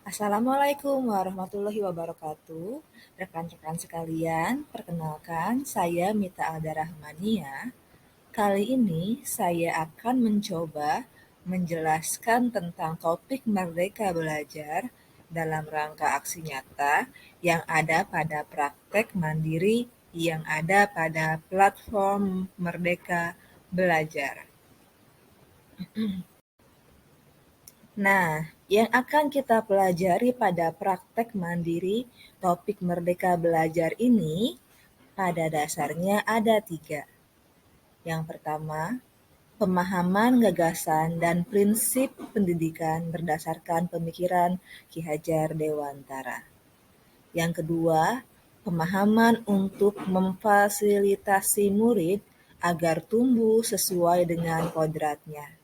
Assalamualaikum warahmatullahi wabarakatuh. Rekan-rekan sekalian, perkenalkan saya Mita Alda Rahmania. Kali ini saya akan mencoba menjelaskan tentang topik Merdeka Belajar dalam rangka aksi nyata yang ada pada praktek mandiri yang ada pada platform Merdeka Belajar. Nah, yang akan kita pelajari pada praktek mandiri topik Merdeka Belajar ini pada dasarnya ada 3. Yang pertama, pemahaman gagasan dan prinsip pendidikan berdasarkan pemikiran Ki Hajar Dewantara. Yang kedua, pemahaman untuk memfasilitasi murid agar tumbuh sesuai dengan kodratnya.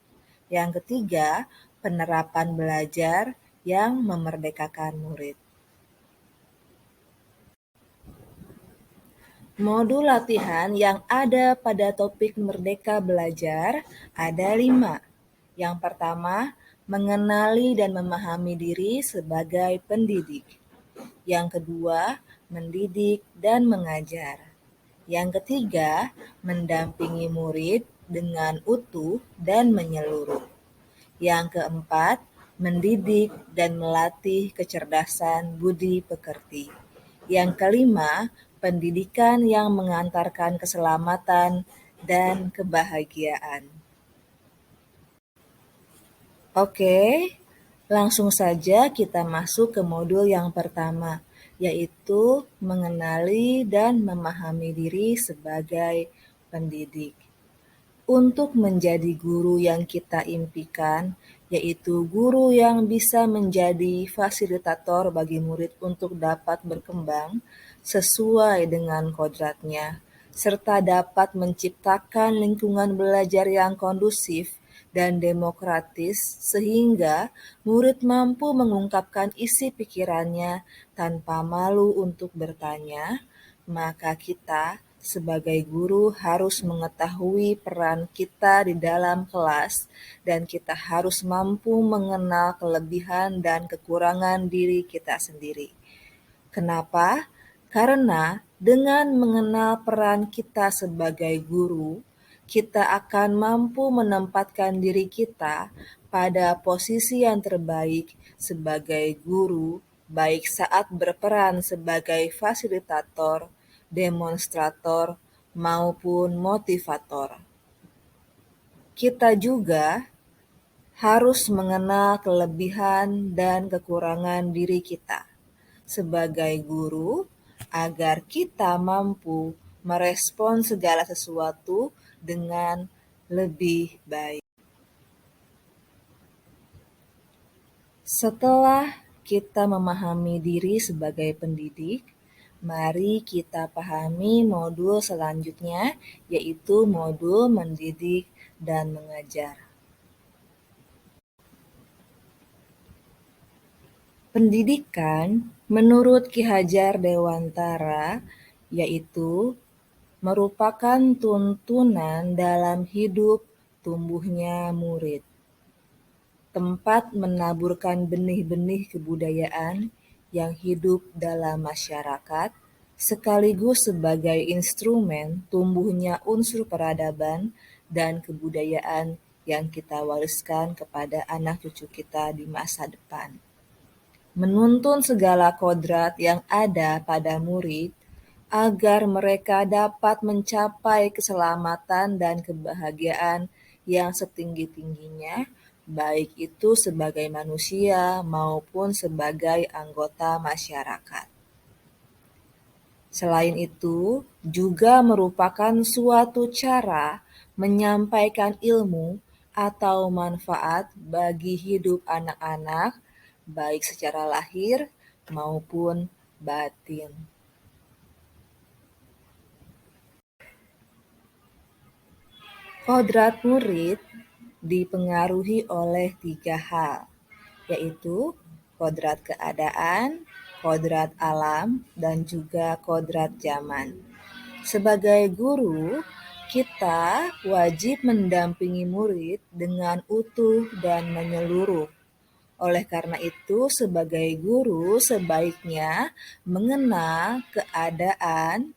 Yang ketiga, penerapan belajar yang memerdekakan murid. Modul latihan yang ada pada topik Merdeka Belajar ada 5. Yang pertama, mengenali dan memahami diri sebagai pendidik. Yang kedua, mendidik dan mengajar. Yang ketiga, mendampingi murid dengan utuh dan menyeluruh. Yang keempat, mendidik dan melatih kecerdasan budi pekerti. Yang kelima, pendidikan yang mengantarkan keselamatan dan kebahagiaan. Oke, langsung saja kita masuk ke modul yang pertama, yaitu mengenali dan memahami diri sebagai pendidik. Untuk menjadi guru yang kita impikan, yaitu guru yang bisa menjadi fasilitator bagi murid untuk dapat berkembang sesuai dengan kodratnya, serta dapat menciptakan lingkungan belajar yang kondusif dan demokratis sehingga murid mampu mengungkapkan isi pikirannya tanpa malu untuk bertanya, maka kita sebagai guru harus mengetahui peran kita di dalam kelas dan kita harus mampu mengenal kelebihan dan kekurangan diri kita sendiri. Kenapa? Karena dengan mengenal peran kita sebagai guru, kita akan mampu menempatkan diri kita pada posisi yang terbaik sebagai guru, baik saat berperan sebagai fasilitator, demonstrator, maupun motivator. Kita juga harus mengenal kelebihan dan kekurangan diri kita sebagai guru agar kita mampu merespon segala sesuatu dengan lebih baik. Setelah kita memahami diri sebagai pendidik, mari kita pahami modul selanjutnya, yaitu modul mendidik dan mengajar. Pendidikan menurut Ki Hajar Dewantara yaitu merupakan tuntunan dalam hidup tumbuhnya murid, tempat menaburkan benih-benih kebudayaan yang hidup dalam masyarakat, sekaligus sebagai instrumen tumbuhnya unsur peradaban dan kebudayaan yang kita wariskan kepada anak cucu kita di masa depan. Menuntun segala kodrat yang ada pada murid agar mereka dapat mencapai keselamatan dan kebahagiaan yang setinggi-tingginya, baik itu sebagai manusia maupun sebagai anggota masyarakat. Selain itu, juga merupakan suatu cara menyampaikan ilmu atau manfaat bagi hidup anak-anak, baik secara lahir maupun batin. Kodrat murid dipengaruhi oleh 3 hal, yaitu kodrat keadaan, kodrat alam, dan juga kodrat zaman. Sebagai guru, kita wajib mendampingi murid dengan utuh dan menyeluruh, Oleh karena itu, sebagai guru sebaiknya mengenal keadaan,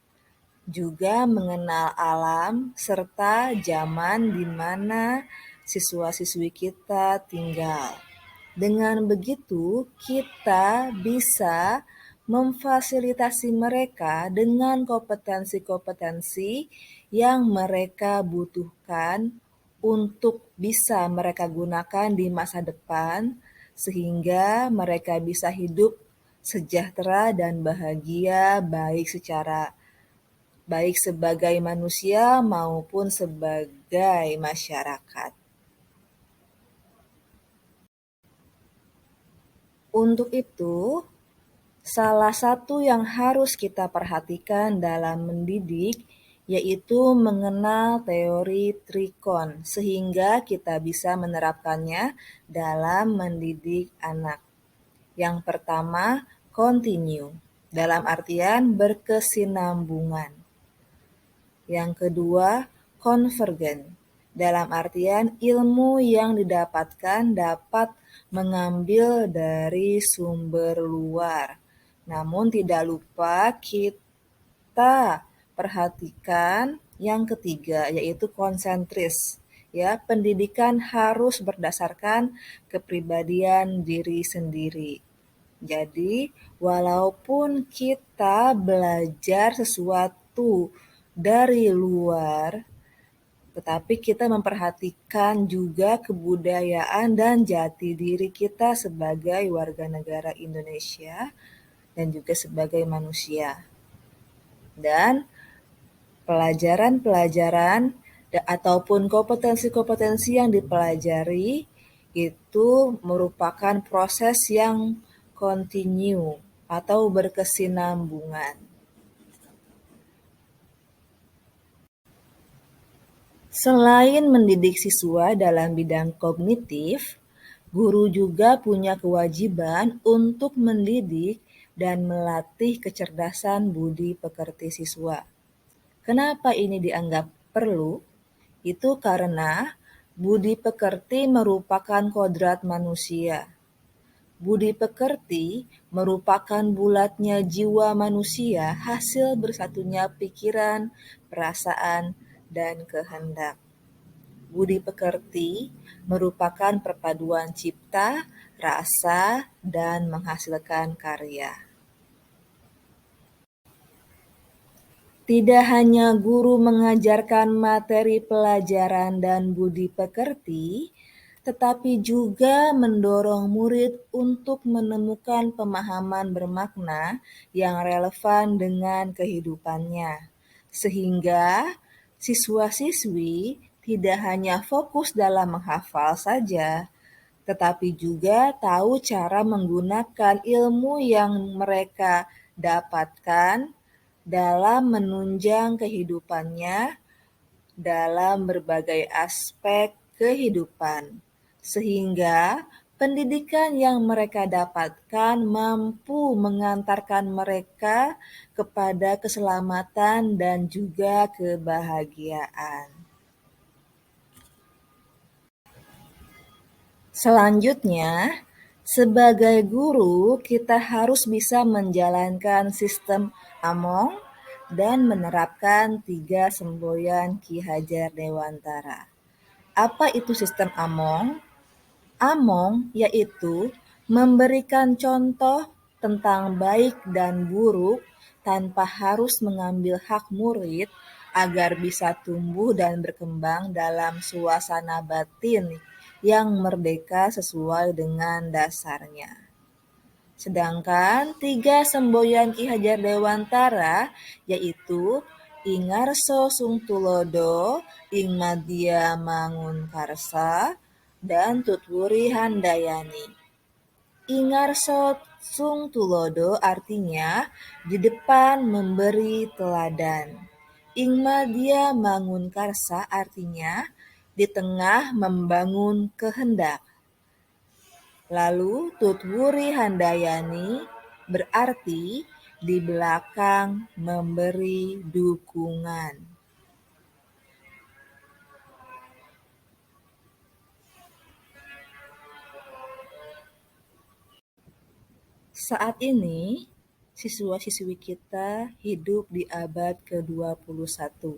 juga mengenal alam, serta zaman di mana siswa-siswi kita tinggal. Dengan begitu, kita bisa memfasilitasi mereka dengan kompetensi-kompetensi yang mereka butuhkan untuk bisa mereka gunakan di masa depan, sehingga mereka bisa hidup sejahtera dan bahagia baik sebagai manusia maupun sebagai masyarakat. Untuk itu, salah satu yang harus kita perhatikan dalam mendidik yaitu mengenal teori trikon sehingga kita bisa menerapkannya dalam mendidik anak. Yang pertama, continue, dalam artian berkesinambungan. Yang kedua, konvergen, dalam artian ilmu yang didapatkan dapat mengambil dari sumber luar. Namun tidak lupa kita perhatikan yang ketiga, yaitu konsentris. Ya, pendidikan harus berdasarkan kepribadian diri sendiri. Jadi, walaupun kita belajar sesuatu dari luar, tetapi kita memperhatikan juga kebudayaan dan jati diri kita sebagai warga negara Indonesia dan juga sebagai manusia. Dan pelajaran-pelajaran ataupun kompetensi-kompetensi yang dipelajari itu merupakan proses yang kontinu atau berkesinambungan. Selain mendidik siswa dalam bidang kognitif, guru juga punya kewajiban untuk mendidik dan melatih kecerdasan budi pekerti siswa. Kenapa ini dianggap perlu? Itu karena budi pekerti merupakan kodrat manusia. Budi pekerti merupakan bulatnya jiwa manusia hasil bersatunya pikiran, perasaan, dan kehendak. Budi pekerti merupakan perpaduan cipta, rasa, dan menghasilkan karya. Tidak hanya guru mengajarkan materi pelajaran dan budi pekerti, tetapi juga mendorong murid untuk menemukan pemahaman bermakna yang relevan dengan kehidupannya, sehingga siswa-siswi tidak hanya fokus dalam menghafal saja, tetapi juga tahu cara menggunakan ilmu yang mereka dapatkan dalam menunjang kehidupannya dalam berbagai aspek kehidupan, sehingga pendidikan yang mereka dapatkan mampu mengantarkan mereka kepada keselamatan dan juga kebahagiaan. Selanjutnya, sebagai guru kita harus bisa menjalankan sistem Among dan menerapkan 3 semboyan Ki Hajar Dewantara. Apa itu sistem Among? Among yaitu memberikan contoh tentang baik dan buruk tanpa harus mengambil hak murid agar bisa tumbuh dan berkembang dalam suasana batin yang merdeka sesuai dengan dasarnya. Sedangkan 3 semboyan Ki Hajar Dewantara yaitu Ingarso Sungtulodo, Ingmadya Mangunkarsa, dan Tutwuri Handayani. Ingarso Sungtulodo artinya di depan memberi teladan. Ingmadya Mangunkarsa artinya di tengah membangun kehendak. Lalu Tutwuri Handayani berarti di belakang memberi dukungan. Saat ini, siswa-siswi kita hidup di abad ke-21.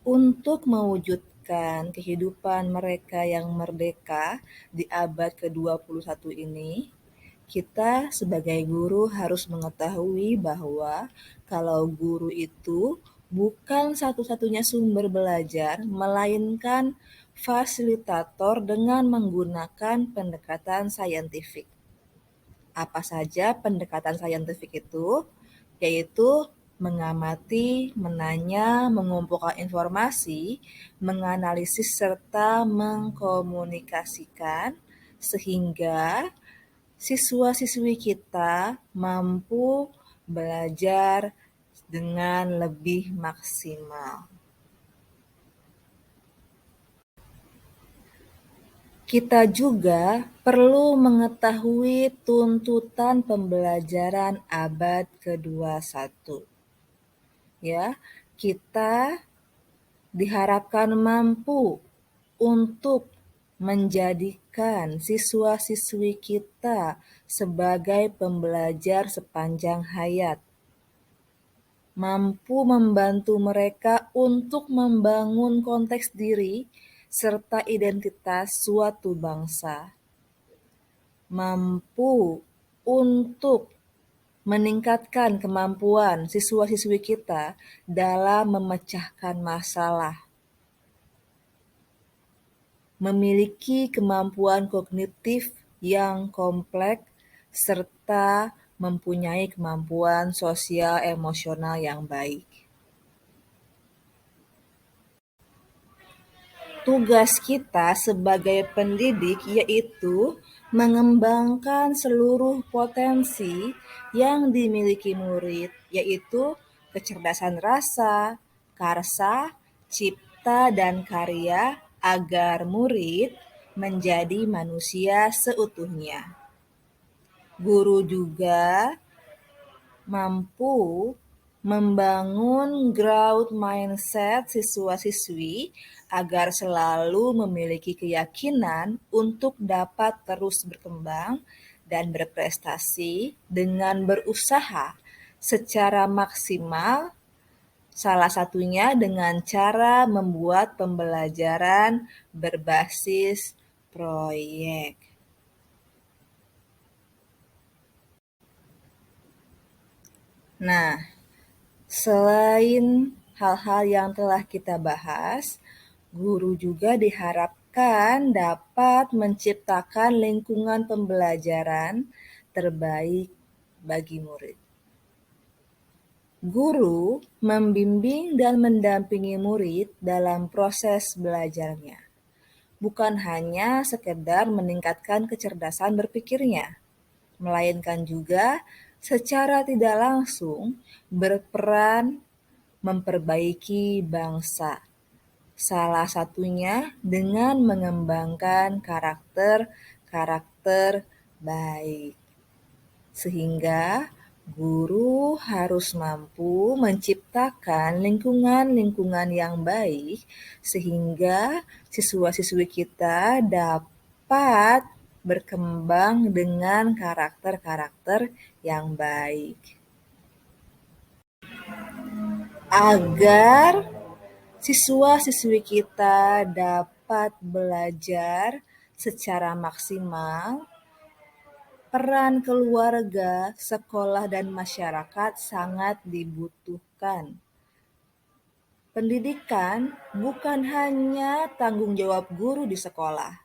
Untuk mewujudkan kehidupan mereka yang merdeka di abad ke-21 ini, kita sebagai guru harus mengetahui bahwa kalau guru itu bukan satu-satunya sumber belajar, melainkan fasilitator dengan menggunakan pendekatan saintifik. Apa saja pendekatan saintifik itu? Yaitu mengamati, menanya, mengumpulkan informasi, menganalisis serta mengkomunikasikan sehingga siswa-siswi kita mampu belajar dengan lebih maksimal. Kita juga perlu mengetahui tuntutan pembelajaran abad ke-21. Ya, kita diharapkan mampu untuk menjadikan siswa-siswi kita sebagai pembelajar sepanjang hayat, mampu membantu mereka untuk membangun konteks diri serta identitas suatu bangsa, mampu untuk meningkatkan kemampuan siswa-siswi kita dalam memecahkan masalah, memiliki kemampuan kognitif yang kompleks, serta mempunyai kemampuan sosial emosional yang baik. Tugas kita sebagai pendidik yaitu mengembangkan seluruh potensi yang dimiliki murid, yaitu kecerdasan rasa, karsa, cipta, dan karya agar murid menjadi manusia seutuhnya. Guru juga mampu membangun growth mindset siswa-siswi agar selalu memiliki keyakinan untuk dapat terus berkembang dan berprestasi dengan berusaha secara maksimal, salah satunya dengan cara membuat pembelajaran berbasis proyek. Nah, selain hal-hal yang telah kita bahas, guru juga diharapkan dapat menciptakan lingkungan pembelajaran terbaik bagi murid. Guru membimbing dan mendampingi murid dalam proses belajarnya, bukan hanya sekedar meningkatkan kecerdasan berpikirnya, melainkan juga secara tidak langsung berperan memperbaiki bangsa, salah satunya dengan mengembangkan karakter-karakter baik. Sehingga guru harus mampu menciptakan lingkungan-lingkungan yang baik sehingga siswa-siswi kita dapat berkembang dengan karakter-karakter yang baik. Agar siswa-siswi kita dapat belajar secara maksimal, peran keluarga, sekolah, dan masyarakat sangat dibutuhkan. Pendidikan bukan hanya tanggung jawab guru di sekolah.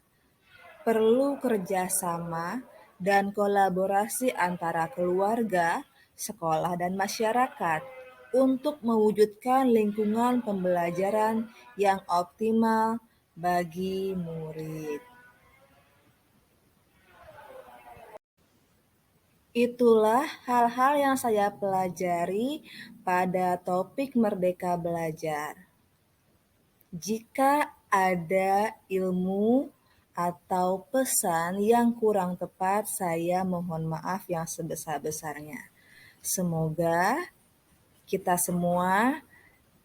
Perlu kerjasama dan kolaborasi antara keluarga, sekolah, dan masyarakat untuk mewujudkan lingkungan pembelajaran yang optimal bagi murid. Itulah hal-hal yang saya pelajari pada topik Merdeka Belajar. Jika ada ilmu atau pesan yang kurang tepat, saya mohon maaf yang sebesar-besarnya. Semoga kita semua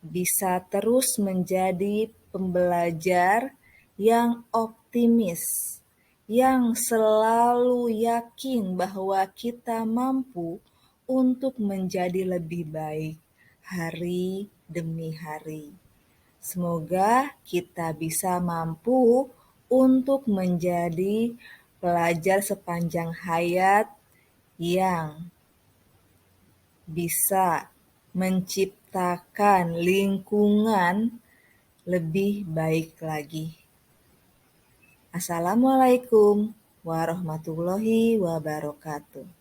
bisa terus menjadi pembelajar yang optimis, yang selalu yakin bahwa kita mampu untuk menjadi lebih baik hari demi hari. Semoga kita bisa mampu untuk menjadi pelajar sepanjang hayat yang bisa menciptakan lingkungan lebih baik lagi. Assalamualaikum warahmatullahi wabarakatuh.